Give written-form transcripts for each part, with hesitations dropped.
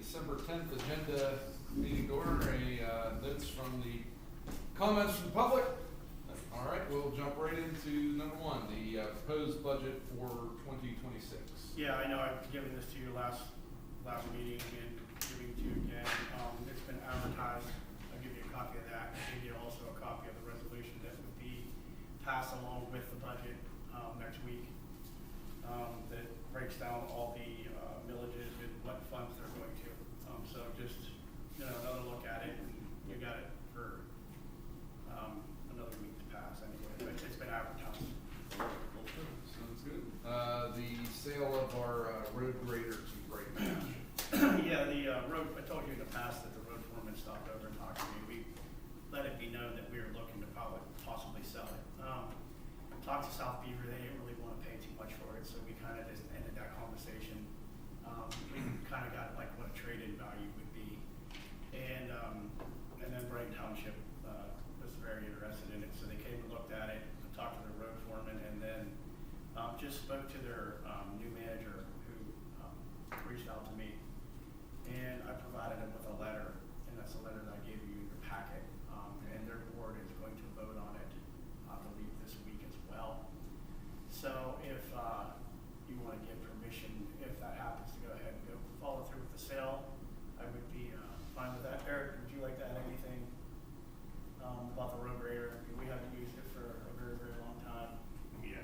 December 10th agenda meeting to order. Notes from the comments from the public. All right, we'll jump right into number one, the proposed budget for 2026. Yeah, I know I've given this to you last meeting and giving it to you again. It's been advertised. I'll give you a copy of that. I'll give you also a copy of the resolution that would be passed along with the budget next week. That breaks down all the millages and what funds they're going to. So just, another look at it, and you got it for another week to pass anyway, but it's been advertised. Sounds good. The sale of our road grader to Bright Match. Yeah, the road, I told you in the past that the road foreman stopped over and talked to me. We let it be known that we were looking to possibly sell it. Talked to South Beaver, they didn't really want to pay too much for it, so we kind of just ended that conversation. We kind of got like what a trade-in value would be. And then Brighton Township was very interested in it, so they came and looked at it, talked to their road foreman, and then just spoke to their new manager who reached out to me. And I provided them with a letter, and that's a letter that I gave you in your packet. And their board is going to vote on it, I believe, this week as well. So if you want to give permission, if that happens, to go ahead and go follow through with the sale, I would be fine with that. Eric, would you like to add anything about the road grader? We haven't used it for a very, very long time. Yeah,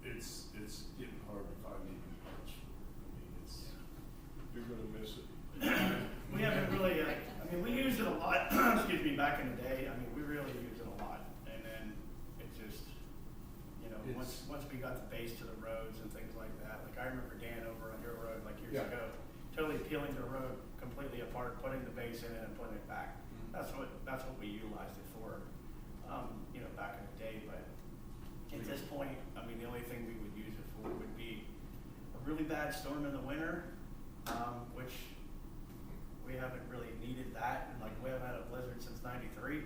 it's getting hard to find even parts. I mean, you're gonna miss it. We haven't really, we used it a lot, excuse me, back in the day. We really used it a lot. And then it just, once we got the base to the roads and things like that, like I remember Dan over on your road like years ago, totally peeling the road completely apart, putting the base in it and putting it back. Mm-hmm. That's what we utilized it for, back in the day. But at this point, the only thing we would use it for would be a really bad storm in the winter, which we haven't really needed that. And like we haven't had a blizzard since '93.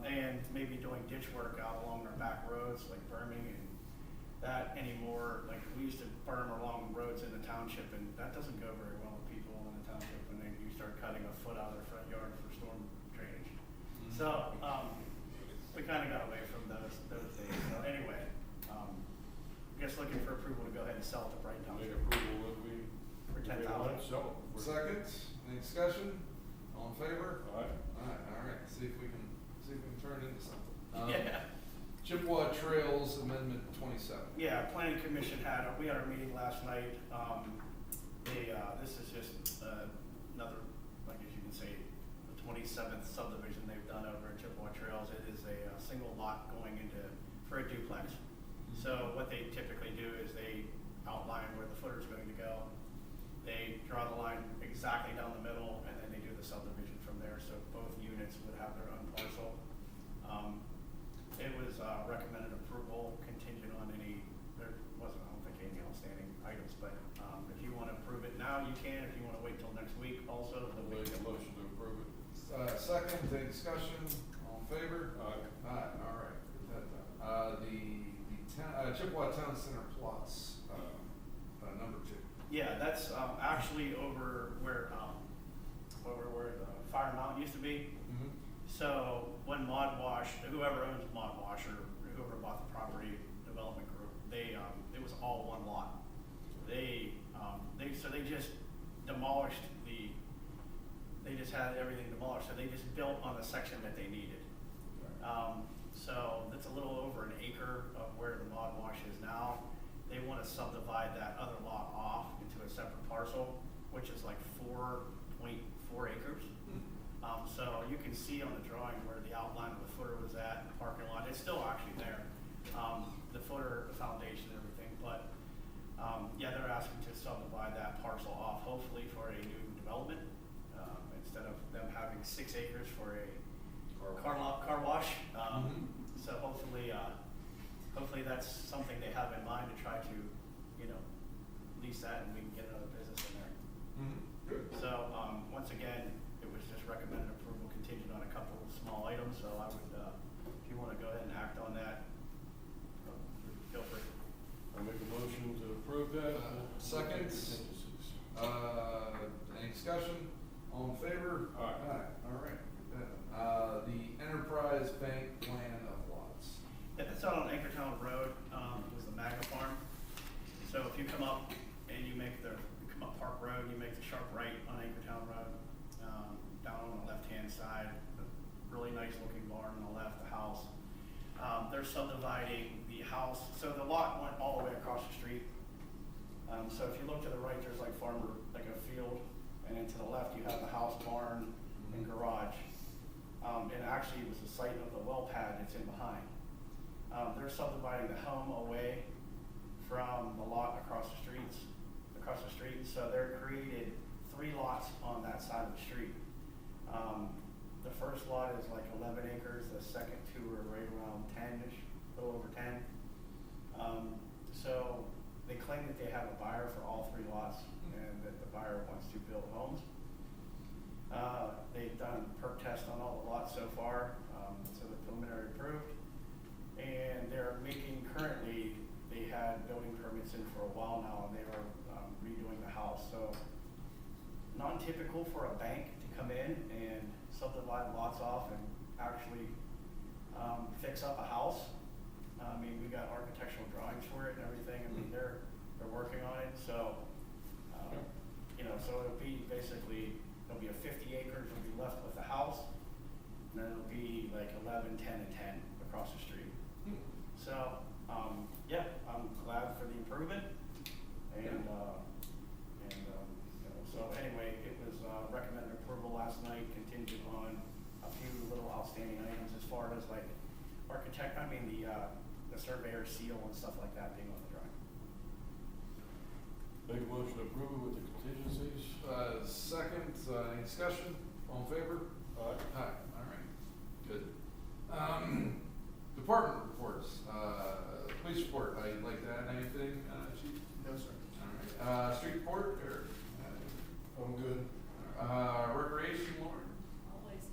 And maybe doing ditch work out along our back roads, like berming and that anymore. Like we used to berm along roads in the township, and that doesn't go very well with people in the township when you start cutting a foot out of their front yard for storm drainage. Mm-hmm. So we kind of got away from those days. So anyway, I guess looking for approval to go ahead and sell it to Brighton Make Township approval that we. for $10,000. Sell it. Second, any discussion? All in favor? All right. All right. See if we can turn it into something. Yeah. Chippewa Trails Amendment 27. Yeah, Planning Commission we had our meeting last night. This is just another, I guess you can say, the 27th subdivision they've done over at Chippewa Trails. It is a single lot going for a duplex. So what they typically do is they outline where the footer is going to go. They draw the line exactly down the middle, and then they do the subdivision from there. So both units would have their own parcel. It was recommended approval contingent on there wasn't, I don't think, any outstanding items, but if you want to approve it now, you can. If you want to wait till next week, also, the Make week. a motion to approve it. Second, any discussion? All in favor? Aye. Aye. All right. Get that done. The Chippewa Town Center plots, number 2. Yeah, that's actually over where the Fire Mountain used to be. Mm-hmm. So when Mod Wash, whoever owns Mod Wash or whoever bought the property development group, it was all one lot. They just demolished they just had everything demolished. So they just built on the section that they needed. So that's a little over an acre of where the Mod Wash is now. They want to subdivide that other lot off into a separate parcel, which is like 4.4 acres. So you can see on the drawing where the outline of the footer was at, the parking lot. It's still actually there. The footer, the foundation, everything. But they're asking to subdivide that parcel off, hopefully for a new development, instead of them having 6 acres for a car wash. So hopefully that's something they have in mind to try to, lease that, and we can get another business in there. Mm-hmm. Good. So once again, it was just recommended approval contingent on a couple of small items. So I would, if you want to go ahead and act on that, feel free. I make a motion to approve that. Second. Contingencies. Any discussion? All in favor? Aye. All right. Get that. The Enterprise Bank plan of lots. It's out on Anchortown Road, it was the Magna Farm. So if you come up and you come up Park Road, you make the sharp right on Anchortown Road, down on the left-hand side, a really nice looking barn on the left, the house. They're subdividing the house, so the lot went all the way across the street. So if you look to the right, there's like a field, and then to the left, you have the house, barn, and garage. And actually, it was the site of the well pad that's in behind. They're subdividing the home away from the lot across the street. So they're created 3 lots on that side of the street. The first lot is like 11 acres, the second 2 are right around 10-ish, a little over 10. So they claim that they have a buyer for all 3 lots and that the buyer wants to build homes. They've done perk test on all the lots so far, so the preliminary approved. And they're making currently, they had building permits in for a while now, and they are redoing the house. So non-typical for a bank to come in and subdivide lots off and actually fix up a house. I mean, we got architectural drawings for it and everything. I mean, they're working on it. So, so it'll be basically, it'll be a 50 acres will be left with the house, and then it'll be like 11, 10, and 10 across the street. So, yeah, I'm glad for the improvement, and so anyway, it was recommended approval last night, contingent on a few little outstanding items as far as like the surveyor seal and stuff like that being on the drawing. Make a motion to approve it with the contingencies. Second, any discussion? All in favor? Aye. Aye. All right. Good. Department reports. Police report. I'd like to add anything, Chief? No, sir. All right. Street report, or? I'm good. Recreation, Lauren? Always.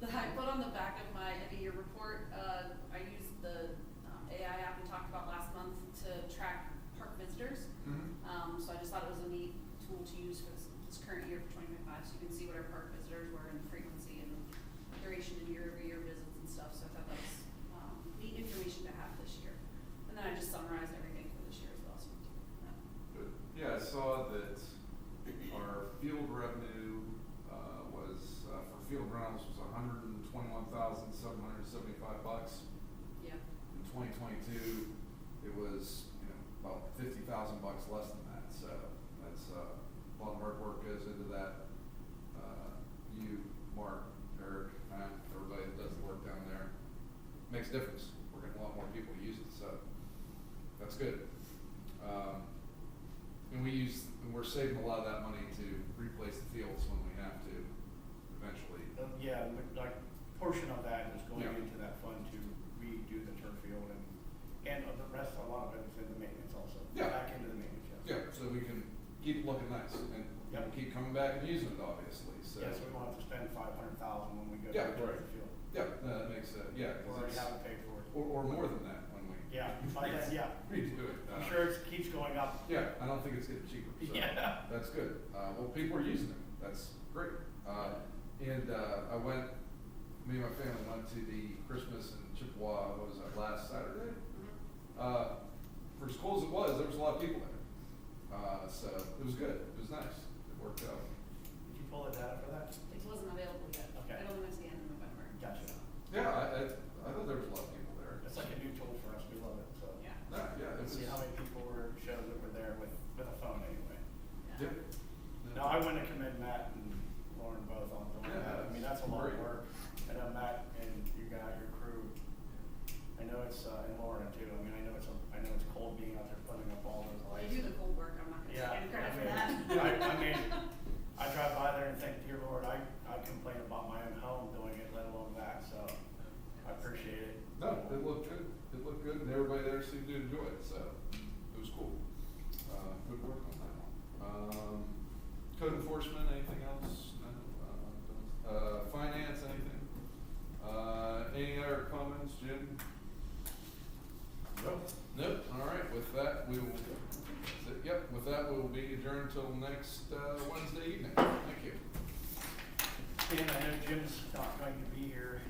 I put on the back of my end-of-year report, I used the AI app we talked about last month to track park visitors. Mm-hmm. So I just thought it was a neat tool to use for this current year for 2025, so you can see what our park visitors were and the frequency and duration and year-over-year visits and stuff. So I thought that was neat information to have this year. And then I just summarized everything for this year as well. So, Good. Yeah, I saw that our field revenue was for field rentals was $121,775. yeah. In 2022, it was about $50,000 less than that. So that's a lot of hard work goes into that. You, Mark, Eric, Matt, everybody that does the work down there makes a difference. We're getting a lot more people to use it, so that's good. And we're saving a lot of that money to replace the fields when we have to eventually. Yeah, like portion of that is going Yeah. into that fund to redo the turf field and the rest, a lot of it is in the maintenance also. Yeah. Back into the maintenance, yes. Yeah, so we can keep looking nice and Yep. keep coming back and using it, obviously. So Yeah, so we won't have to spend $500,000 when we go to Yeah, the turf right. field. yeah, no, that makes We yeah. 'Cause already it's- have it paid for. or more than that when we Yeah, by then, yeah. redo it. I'm sure it keeps going up. Yeah, I don't think it's getting cheaper. So Yeah. That's good. Well, people are using it. That's great. And I went. Me and my family went to the Christmas in Chippewa. What was that, last Saturday? For as cool as it was, there was a lot of people there. So it was good. It was nice. It worked out. Did you pull the data for that? It wasn't available yet. Okay. It'll be next the end of November. Gotcha. Yeah, I thought there was a lot of people there. It's like a new tool for us. We love it, so. Yeah. Yeah, it Let's was. see how many people showed that were there with a phone anyway. Yeah. No, I want to commend Matt and Lauren both on doing that. I mean, that's a lot of Great. work. I know Matt and you got your crew. I know it's, and Lauren too. I mean, I know it's cold being out there putting up all those Well, lights. you do the cold work. I'm not going to take any credit for that. I mean, I drive by there and think, dear Lord, I complain about my own home doing it, let alone that. So I appreciate it. No, it looked good. It looked good, and everybody there seemed to enjoy it, so it was cool. Good work on that one. Code enforcement with that, we'll be adjourned till next Wednesday evening. Thank you. And I know Jim's not going to be here